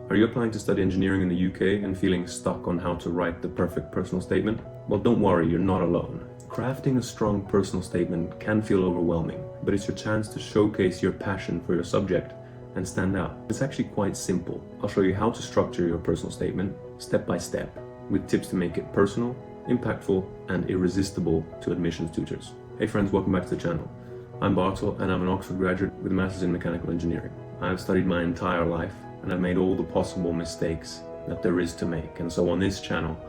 Are you applying to study engineering in the UK and feeling stuck on how to write the perfect personal statement? Well, don't worry, you're not alone. Crafting a strong personal statement can feel overwhelming, but it's your chance to showcase your passion for your subject and stand out. It's actually quite simple. I'll show you how to structure your personal statement step by step, with tips to make it personal, impactful, and irresistible to admissions tutors. Hey friends, welcome back to the channel. I'm Bartol and I'm an Oxford graduate with a Master's in Mechanical Engineering. I've studied my entire life and I've made all the possible mistakes that there is to make. And so on this channel,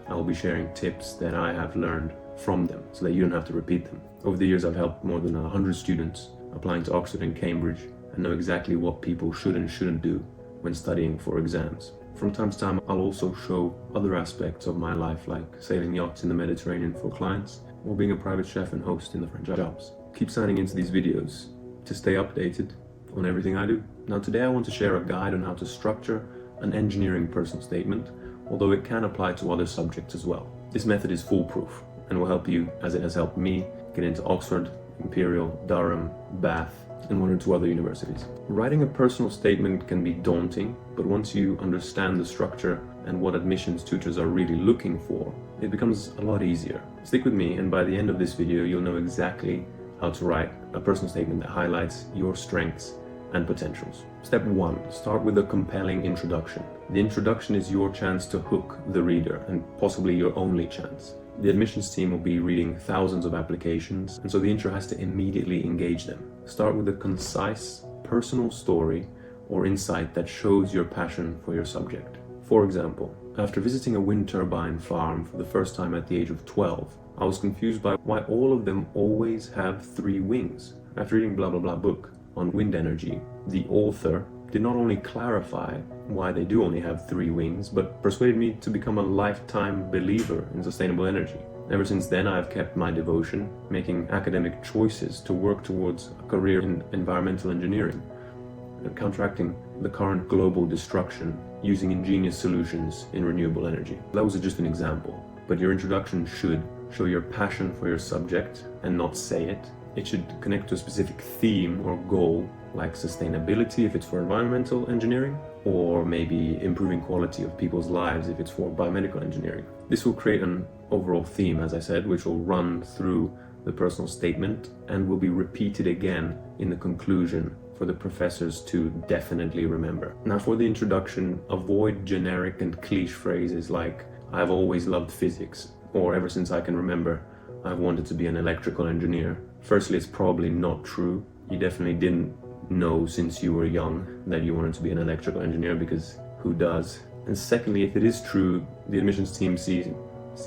I will be sharing tips that I have learned from them so that you don't have to repeat them. Over the years, I've helped more than 100 students applying to Oxford and Cambridge and know exactly what people should and shouldn't do when studying for exams. From time to time, I'll also show other aspects of my life, like sailing yachts in the Mediterranean for clients or being a private chef and host in the French Alps. Keep signing into these videos to stay updated on everything I do. Now today I want to share a guide on how to structure an engineering personal statement, although it can apply to other subjects as well. This method is foolproof and will help you, as it has helped me, get into Oxford, Imperial, Durham, Bath, and one or two other universities. Writing a personal statement can be daunting, but once you understand the structure and what admissions tutors are really looking for, it becomes a lot easier. Stick with me, and by the end of this video, you'll know exactly how to write a personal statement that highlights your strengths and potentials. Step 1. Start with a compelling introduction. The introduction is your chance to hook the reader, and possibly your only chance. The admissions team will be reading thousands of applications, and so the intro has to immediately engage them. Start with a concise, personal story or insight that shows your passion for your subject. For example, after visiting a wind turbine farm for the first time at the age of 12, I was confused by why all of them always have 3 wings. After reading blah blah blah book on wind energy, the author did not only clarify why they do only have 3 wings, but persuaded me to become a lifetime believer in sustainable energy. Ever since then, I have kept my devotion, making academic choices to work towards a career in environmental engineering, counteracting the current global destruction using ingenious solutions in renewable energy. That was just an example, but your introduction should show your passion for your subject and not say it. It should connect to a specific theme or goal, like sustainability if it's for environmental engineering, or maybe improving quality of people's lives if it's for biomedical engineering. This will create an overall theme, as I said, which will run through the personal statement and will be repeated again in the conclusion for the professors to definitely remember. Now for the introduction, avoid generic and cliche phrases like "I've always loved physics" or "ever since I can remember, I've wanted to be an electrical engineer." Firstly, it's probably not true. You definitely didn't know since you were young that you wanted to be an electrical engineer, because who does? And secondly, if it is true, the admissions team see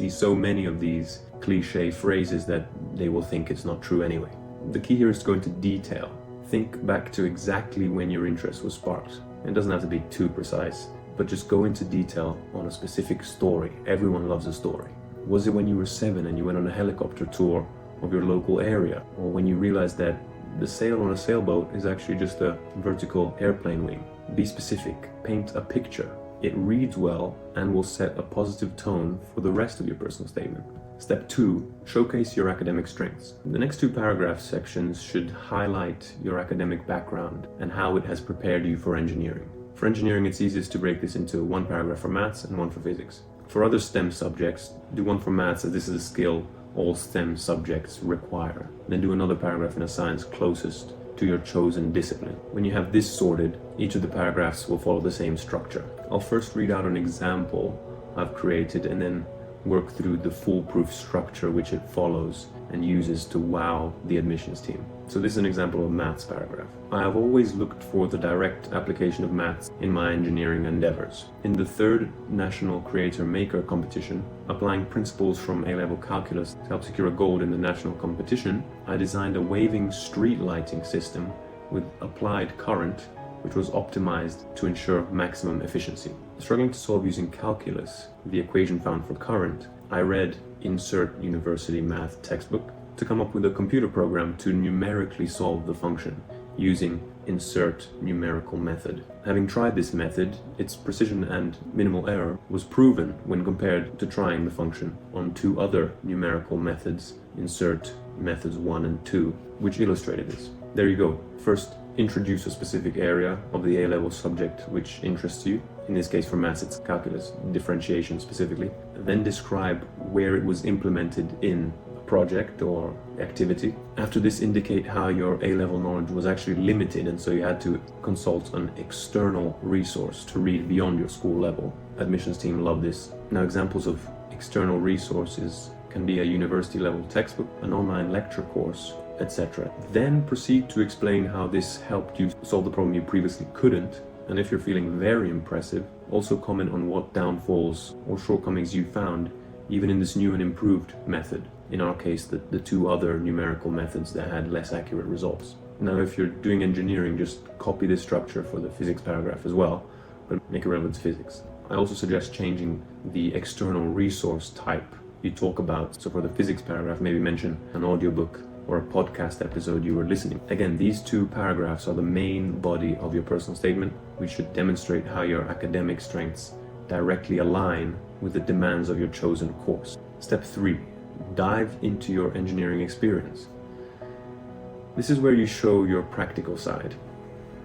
so many of these cliche phrases that they will think it's not true anyway. The key here is to go into detail. Think back to exactly when your interest was sparked. It doesn't have to be too precise, but just go into detail on a specific story. Everyone loves a story. Was it when you were 7 and you went on a helicopter tour of your local area? Or when you realized that the sail on a sailboat is actually just a vertical airplane wing? Be specific, paint a picture. It reads well and will set a positive tone for the rest of your personal statement. Step 2, showcase your academic strengths. The next 2 paragraph sections should highlight your academic background and how it has prepared you for engineering. For engineering, it's easiest to break this into 1 paragraph for maths and 1 for physics. For other STEM subjects, do 1 for maths, as this is a skill all STEM subjects require. Then do another paragraph in a science closest to your chosen discipline. When you have this sorted, each of the paragraphs will follow the same structure. I'll first read out an example I've created and then work through the foolproof structure which it follows and uses to wow the admissions team. So this is an example of a maths paragraph. I have always looked for the direct application of maths in my engineering endeavors. In the 3rd National Creator Maker competition, applying principles from A-level calculus to help secure a gold in the national competition, I designed a waving street lighting system with applied current which was optimized to ensure maximum efficiency. Struggling to solve using calculus, the equation found for current, I read Insert University Math textbook to come up with a computer program to numerically solve the function using insert numerical method. Having tried this method, its precision and minimal error was proven when compared to trying the function on 2 other numerical methods, insert methods 1 and 2, which illustrated this. There you go. First, introduce a specific area of the A-level subject which interests you, in this case for maths it's calculus, differentiation specifically. Then describe where it was implemented in a project or activity. After this, indicate how your A-level knowledge was actually limited, and so you had to consult an external resource to read beyond your school level. Admissions team love this. Now, examples of external resources can be a university level textbook, an online lecture course, etc. Then proceed to explain how this helped you solve the problem you previously couldn't. And if you're feeling very impressive, also comment on what downfalls or shortcomings you found even in this new and improved method. In our case, the two other numerical methods that had less accurate results. Now, if you're doing engineering, just copy this structure for the physics paragraph as well, but make it relevant to physics. I also suggest changing the external resource type you talk about. So for the physics paragraph, maybe mention an audiobook or a podcast episode you were listening. Again, these two paragraphs are the main body of your personal statement, which should demonstrate how your academic strengths directly align with the demands of your chosen course. Step 3, dive into your engineering experience. This is where you show your practical side.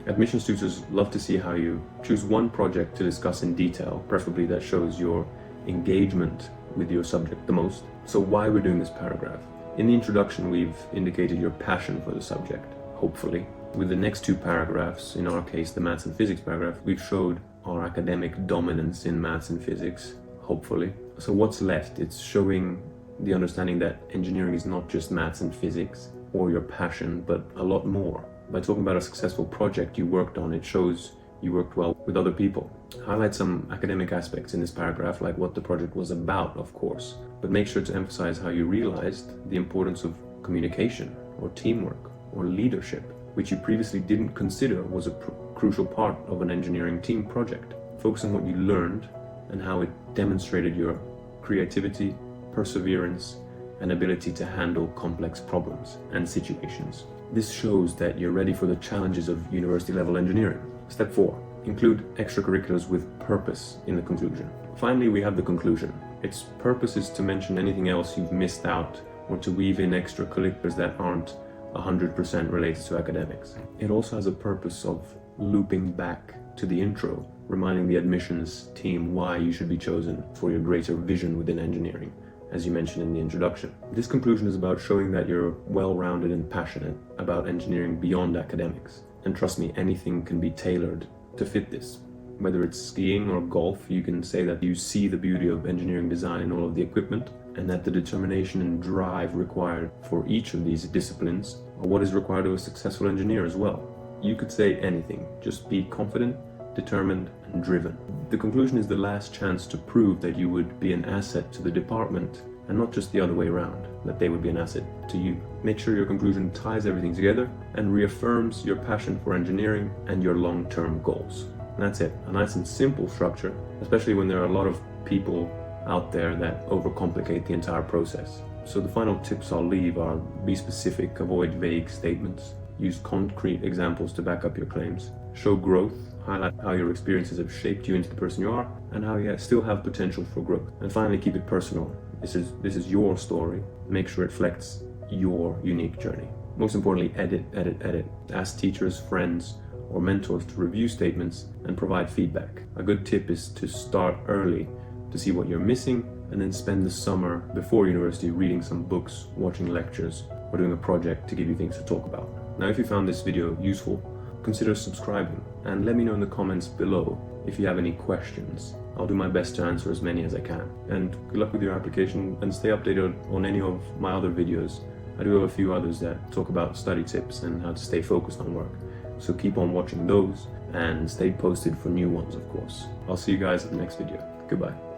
Admissions tutors love to see how you choose one project to discuss in detail, preferably that shows your engagement with your subject the most. So why we're doing this paragraph? In the introduction, we've indicated your passion for the subject, hopefully. With the next two paragraphs, in our case, the maths and physics paragraph, we've showed our academic dominance in maths and physics, hopefully. So what's left? It's showing the understanding that engineering is not just maths and physics or your passion, but a lot more. By talking about a successful project you worked on, it shows you worked well with other people. Highlight some academic aspects in this paragraph, like what the project was about, of course, but make sure to emphasize how you realized the importance of communication or teamwork or leadership, which you previously didn't consider was a crucial part of an engineering team project. Focus on what you learned and how it demonstrated your creativity, perseverance, and ability to handle complex problems and situations. This shows that you're ready for the challenges of university level engineering. Step 4, include extracurriculars with purpose in the conclusion. Finally, we have the conclusion. Its purpose is to mention anything else you've missed out or to weave in extracurriculars that aren't 100% related to academics. It also has a purpose of looping back to the intro, reminding the admissions team why you should be chosen for your greater vision within engineering, as you mentioned in the introduction. This conclusion is about showing that you're well-rounded and passionate about engineering beyond academics. And trust me, anything can be tailored to fit this. Whether it's skiing or golf, you can say that you see the beauty of engineering design in all of the equipment, and that the determination and drive required for each of these disciplines are what is required of a successful engineer as well. You could say anything, just be confident, determined, and driven. The conclusion is the last chance to prove that you would be an asset to the department, and not just the other way around, that they would be an asset to you. Make sure your conclusion ties everything together and reaffirms your passion for engineering and your long-term goals. And that's it, a nice and simple structure, especially when there are a lot of people out there that overcomplicate the entire process. So the final tips I'll leave are: be specific, avoid vague statements, use concrete examples to back up your claims, show growth, highlight how your experiences have shaped you into the person you are and how you still have potential for growth. And finally, keep it personal. This is your story. Make sure it reflects your unique journey. Most importantly, edit. Ask teachers, friends, or mentors to review statements and provide feedback. A good tip is to start early to see what you're missing, and then spend the summer before university reading some books, watching lectures, or doing a project to give you things to talk about. Now, if you found this video useful, consider subscribing and let me know in the comments below if you have any questions. I'll do my best to answer as many as I can. And good luck with your application, and stay updated on any of my other videos. I do have a few others that talk about study tips and how to stay focused on work. So keep on watching those and stay posted for new ones, of course. I'll see you guys in the next video. Goodbye.